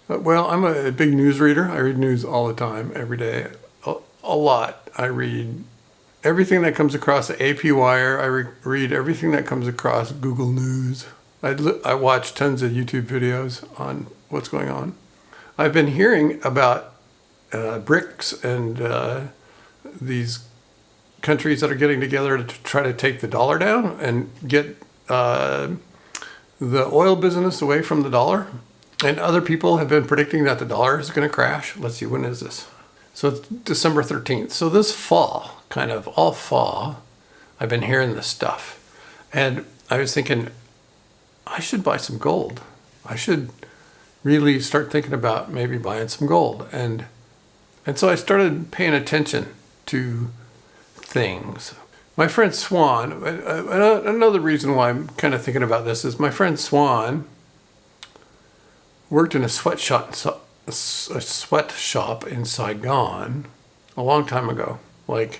Well, I'm a big news reader. I read news all the time, every day, a lot. I read everything that comes across the AP Wire. Read everything that comes across Google News. I watch tons of YouTube videos on what's going on. I've been hearing about BRICS and these countries that are getting together to try to take the dollar down and get the oil business away from the dollar. And other people have been predicting that the dollar is going to crash. Let's see, when is this? So it's December 13th. So this fall, kind of all fall, I've been hearing this stuff. And I was thinking, I should buy some gold. I should really start thinking about maybe buying some gold. And so I started paying attention to things. My friend Swan, another reason why I'm kind of thinking about this is my friend Swan worked in a sweatshop in Saigon a long time ago. Like,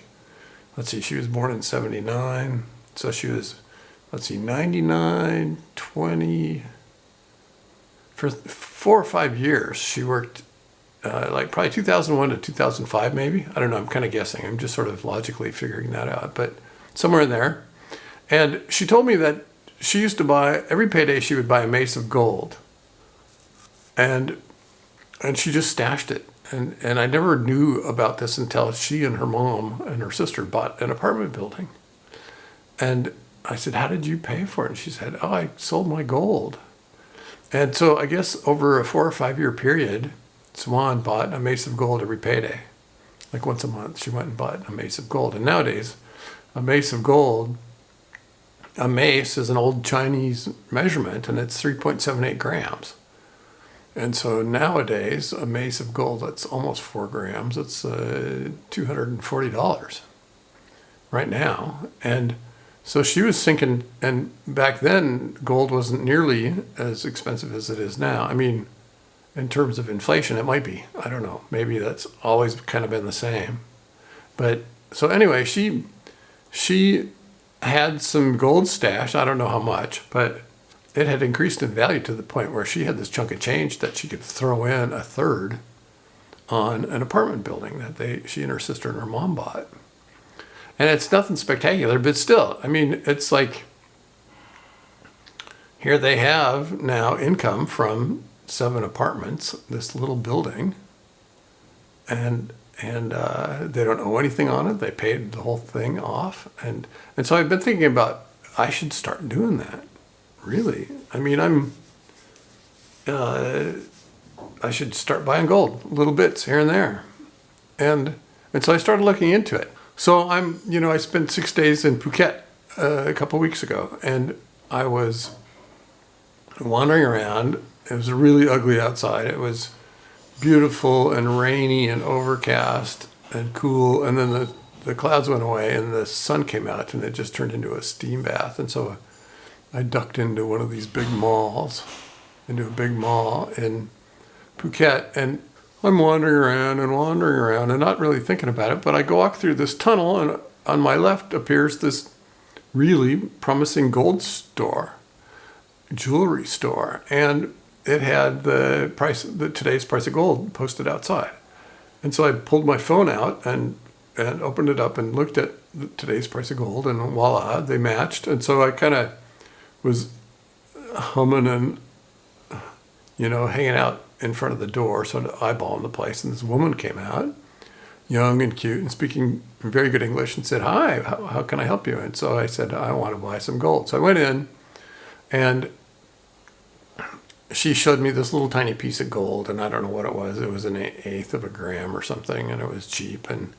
let's see, she was born in 79. So she was, 99, 20. For 4 or 5 years, she worked like probably 2001 to 2005 maybe. I don't know, I'm kind of guessing. I'm just sort of logically figuring that out. But somewhere in there. And she told me that she used to buy, every payday she would buy a mace of gold. And she just stashed it. And I never knew about this until she and her mom and her sister bought an apartment building. And I said, how did you pay for it? And she said, oh, I sold my gold. And so I guess over a 4 or 5 year period, Swan bought a mace of gold every payday. Like once a month, she went and bought a mace of gold. And nowadays, a mace of gold, a mace is an old Chinese measurement, and it's 3.78 grams. And so nowadays, a mace of gold that's almost 4 grams, it's $240 right now. And so she was thinking, and back then, gold wasn't nearly as expensive as it is now. I mean, in terms of inflation, it might be. I don't know. Maybe that's always kind of been the same. But so anyway, she had some gold stash. I don't know how much, but it had increased in value to the point where she had this chunk of change that she could throw in a third on an apartment building that she and her sister and her mom bought. And it's nothing spectacular, but still, I mean, it's like here they have now income from 7 apartments, this little building, and they don't owe anything on it. They paid the whole thing off. And so I've been thinking about, I should start doing that. Really. I mean, I should start buying gold, little bits here and there. And so I started looking into it. So I spent 6 days in Phuket a couple weeks ago, and I was wandering around. It was really ugly outside. It was beautiful and rainy and overcast and cool. And then the clouds went away and the sun came out, and it just turned into a steam bath. And so I ducked into one of these big malls, into a big mall in Phuket, and I'm wandering around and not really thinking about it, but I go walk through this tunnel, and on my left appears this really promising gold store, jewelry store, and it had today's price of gold posted outside. And so I pulled my phone out and opened it up and looked at today's price of gold, and voila, they matched. And so I kind of was humming and, hanging out in front of the door, sort of eyeballing the place. And this woman came out, young and cute and speaking very good English, and said, hi, how can I help you? And so I said, I want to buy some gold. So I went in, and she showed me this little tiny piece of gold, and I don't know what it was. It was an eighth of a gram or something, and it was cheap and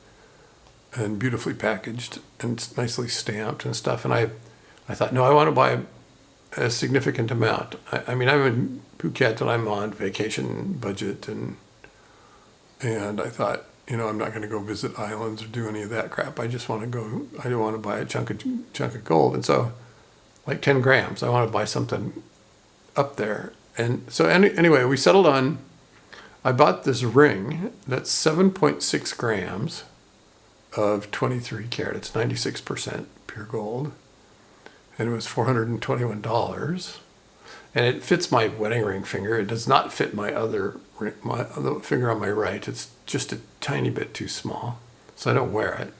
beautifully packaged and nicely stamped and stuff. And I thought, no, I want to buy a significant amount. I mean, I'm in Phuket and I'm on vacation budget, and I thought, I'm not going to go visit islands or do any of that crap. I just want to go. I want to buy a chunk of gold, and so like 10 grams. I want to buy something up there, and so anyway, we settled on. I bought this ring that's 7.6 grams of 23 karat. It's 96% pure gold. And it was $421. And it fits my wedding ring finger. It does not fit my other finger on my right. It's just a tiny bit too small, so I don't wear it.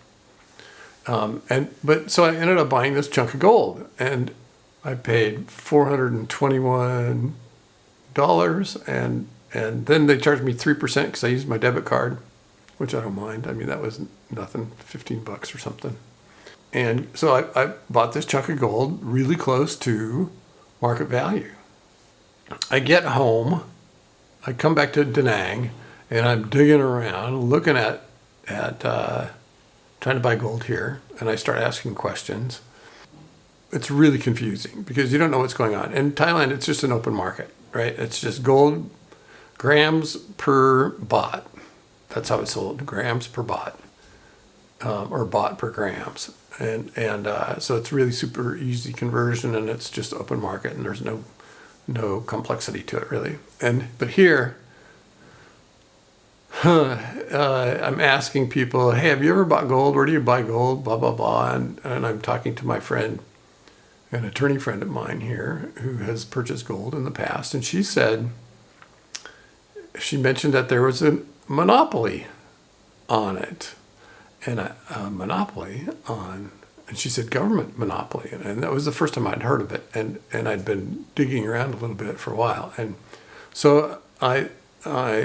So I ended up buying this chunk of gold, and I paid $421, and then they charged me 3% because I used my debit card, which I don't mind. I mean, that was nothing, $15 or something. And so I bought this chunk of gold really close to market value. I get home, I come back to Da Nang, and I'm digging around, looking at trying to buy gold here, and I start asking questions. It's really confusing because you don't know what's going on. In Thailand, it's just an open market, right? It's just gold grams per baht. That's how it's sold, grams per baht, or baht per grams. And so it's really super easy conversion, and it's just open market, and there's no complexity to it really. But here, I'm asking people, hey, have you ever bought gold? Where do you buy gold? Blah, blah, blah. And I'm talking to my friend, an attorney friend of mine here who has purchased gold in the past. And she mentioned that there was a monopoly on it. And a monopoly on, and she said government monopoly. And that was the first time I'd heard of it. And I'd been digging around a little bit for a while. And so I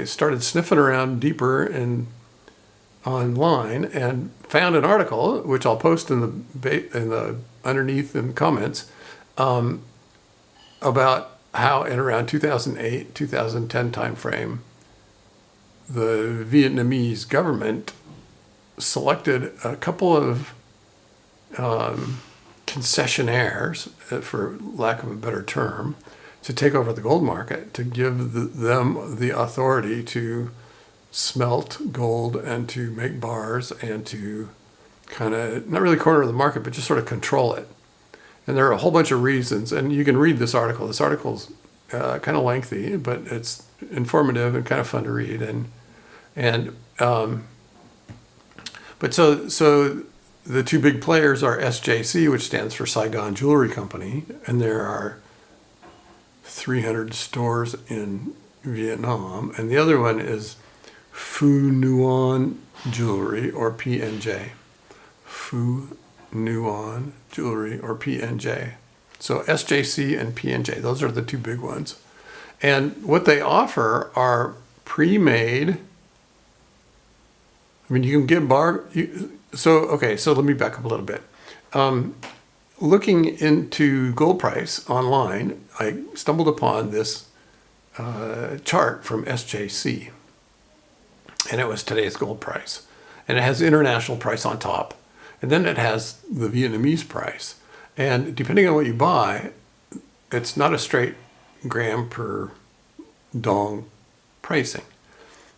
started sniffing around deeper online and found an article, which I'll post in the underneath in the comments, about how in around 2008, 2010 timeframe, the Vietnamese government selected a couple of concessionaires, for lack of a better term, to take over the gold market, to give them the authority to smelt gold and to make bars and to kind of, not really corner the market, but just sort of control it. And there are a whole bunch of reasons, and you can read this article. This article's kind of lengthy, but it's informative and kind of fun to read. But so the two big players are SJC, which stands for Saigon Jewelry Company, and there are 300 stores in Vietnam, and the other one is Phu Nuon Jewelry, or PNJ. Phu Nuon Jewelry, or PNJ. So SJC and PNJ, those are the two big ones. And what they offer are pre-made. I mean, you can get so let me back up a little bit. Looking into gold price online, I stumbled upon this chart from SJC, and it was today's gold price. And it has international price on top, and then it has the Vietnamese price. And depending on what you buy, it's not a straight gram per dong pricing.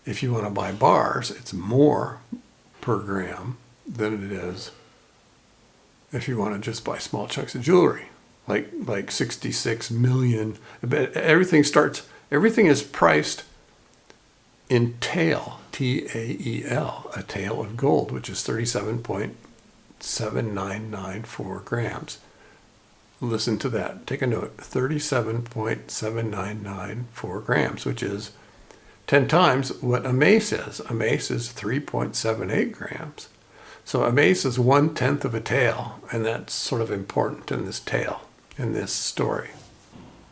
If you want to buy bars, it's more per gram than it is if you want to just buy small chunks of jewelry, like 66 million. Everything is priced in tael, T-A-E-L, a tael of gold, which is 37.7994 grams. Listen to that. Take a note. 37.7994 grams, which is 10 times what a mace is. A mace is 3.78 grams. So a mace is 1/10 of a tael, and that's sort of important in this tale, in this story.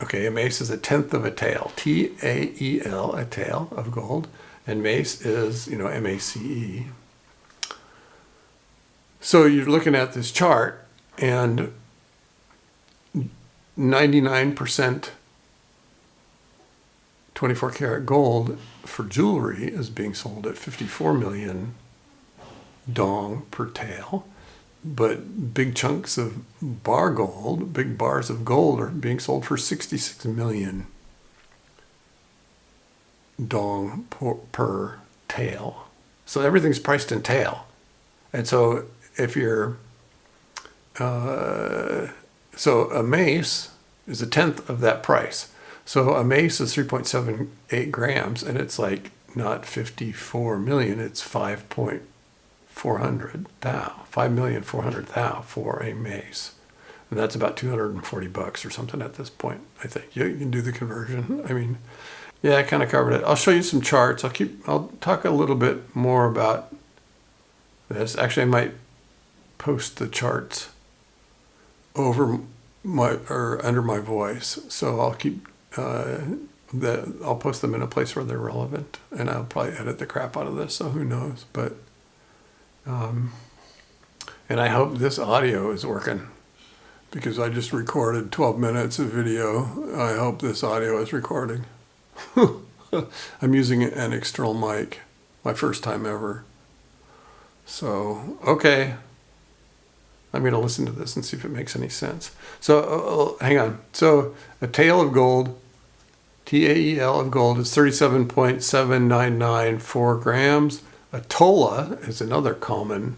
Okay, a mace is 1/10 of a tael, T-A-E-L, a tael of gold, and mace is, M-A-C-E. So you're looking at this chart, and 99% 24 karat gold for jewelry is being sold at 54 million dong per tael, but big chunks of bar gold, big bars of gold, are being sold for 66 million dong per tael. So everything's priced in tael. And so if you're, so a mace is 1/10 of that price. So a mace is 3.78 grams, and it's like not 54 million, it's 5.400 thou, 5,400,000 for a mace. And that's about $240 or something at this point, I think. You can do the conversion. I mean, yeah, I kind of covered it. I'll show you some charts. I'll talk a little bit more about this. Actually, I might post the charts over under my voice. So I'll keep I'll post them in a place where they're relevant, and I'll probably edit the crap out of this. So who knows? But and I hope this audio is working, because I just recorded 12 minutes of video. I hope this audio is recording. I'm using an external mic, my first time ever. So, okay. I'm going to listen to this and see if it makes any sense. So, hang on. So, a tael of gold, TAEL of gold, is 37.7994 grams. A tola is another common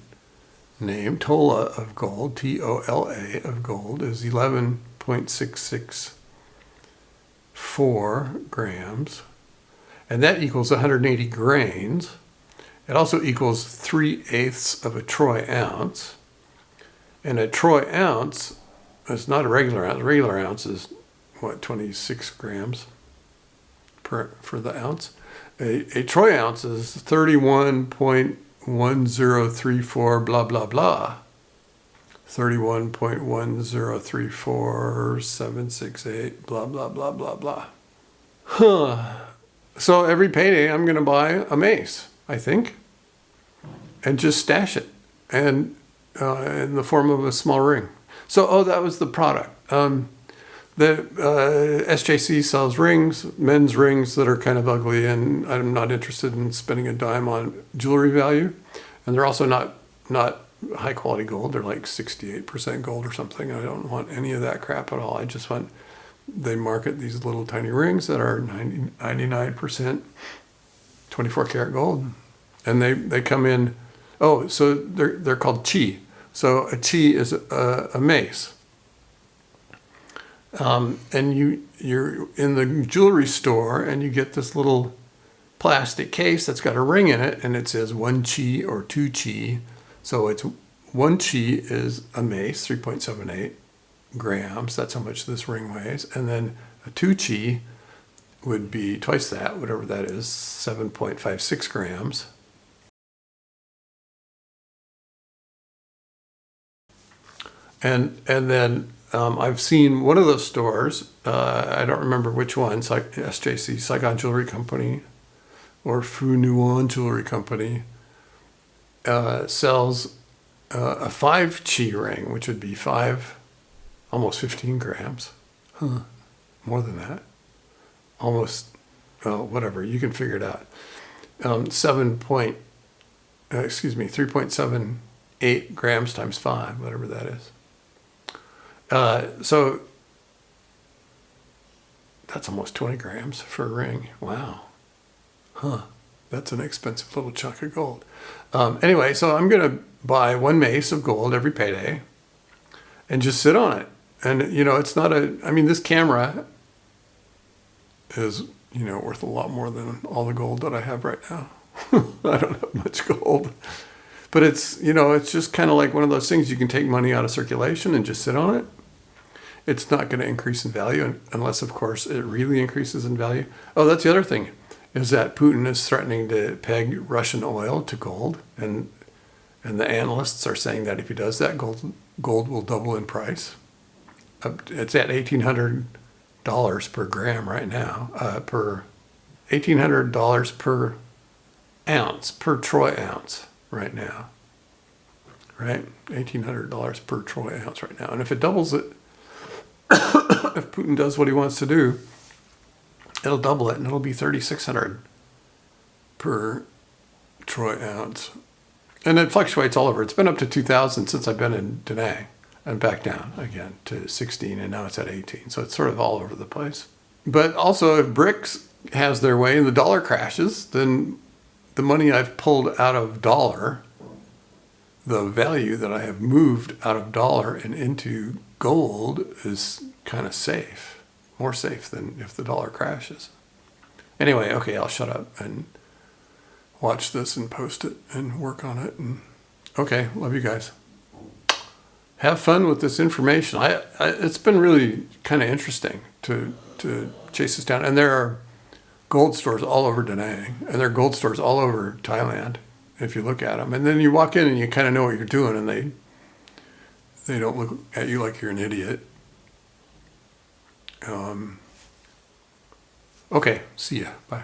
name. Tola of gold, TOLA of gold, is 11.664 grams. And that equals 180 grains. It also equals 3/8 of a troy ounce. And a troy ounce is not a regular ounce. A regular ounce is, 26 grams for the ounce. A troy ounce is 31.1034 blah, blah, blah. 31.1034,768 blah, blah, blah, blah, blah. So every payday I'm going to buy a mace, I think, and just stash it, and in the form of a small ring. So, that was the product. The SJC sells rings, men's rings that are kind of ugly, and I'm not interested in spending a dime on jewelry value. And they're also not high quality gold. They're like 68% gold or something. I don't want any of that crap at all. I just want, they market these little tiny rings that are 99% 24 karat gold. And they come in, so they're called chi. So a chi is a mace. And you're in the jewelry store and you get this little plastic case that's got a ring in it, and it says 1 chi or 2 chi. So it's 1 chi is a mace, 3.78 grams. That's how much this ring weighs. And then a 2 chi would be twice that, whatever that is, 7.56 grams. And then I've seen one of those stores, I don't remember which one, SJC, Saigon Jewelry Company, or Fu Nuan Jewelry Company, sells a 5 chi ring, which would be almost 15 grams. More than that. Almost, whatever, you can figure it out. 3.78 grams times 5, whatever that is. So that's almost 20 grams for a ring. Wow. That's an expensive little chunk of gold. Anyway, so I'm going to buy 1 mace of gold every payday and just sit on it. And, it's not this camera is, worth a lot more than all the gold that I have right now. I don't have much gold. But it's, it's just kind of like one of those things you can take money out of circulation and just sit on it. It's not going to increase in value unless, of course, it really increases in value. Oh, that's the other thing, is that Putin is threatening to peg Russian oil to gold. And the analysts are saying that if he does that, gold will double in price. It's at $1,800 per gram right now, per $1,800 per ounce, per troy ounce right now. Right? $1,800 per troy ounce right now. And if it doubles it, if Putin does what he wants to do, it'll double it, and it'll be $3,600 per troy ounce. And it fluctuates all over. It's been up to 2,000 since I've been in Da Nang, and back down again to 16, and now it's at 18. So it's sort of all over the place. But also, if BRICS has their way and the dollar crashes, then the money I've pulled out of dollar, the value that I have moved out of dollar and into gold, is kind of safe, more safe than if the dollar crashes. Anyway, okay, I'll shut up and watch this and post it and work on it. And okay, love you guys. have fun with this information. It's been really kind of interesting to chase this down. And there are gold stores all over Da Nang, and there are gold stores all over Thailand if you look at them. And then you walk in and you kind of know what you're doing, and they don't look at you like you're an idiot. Okay, see ya. Bye.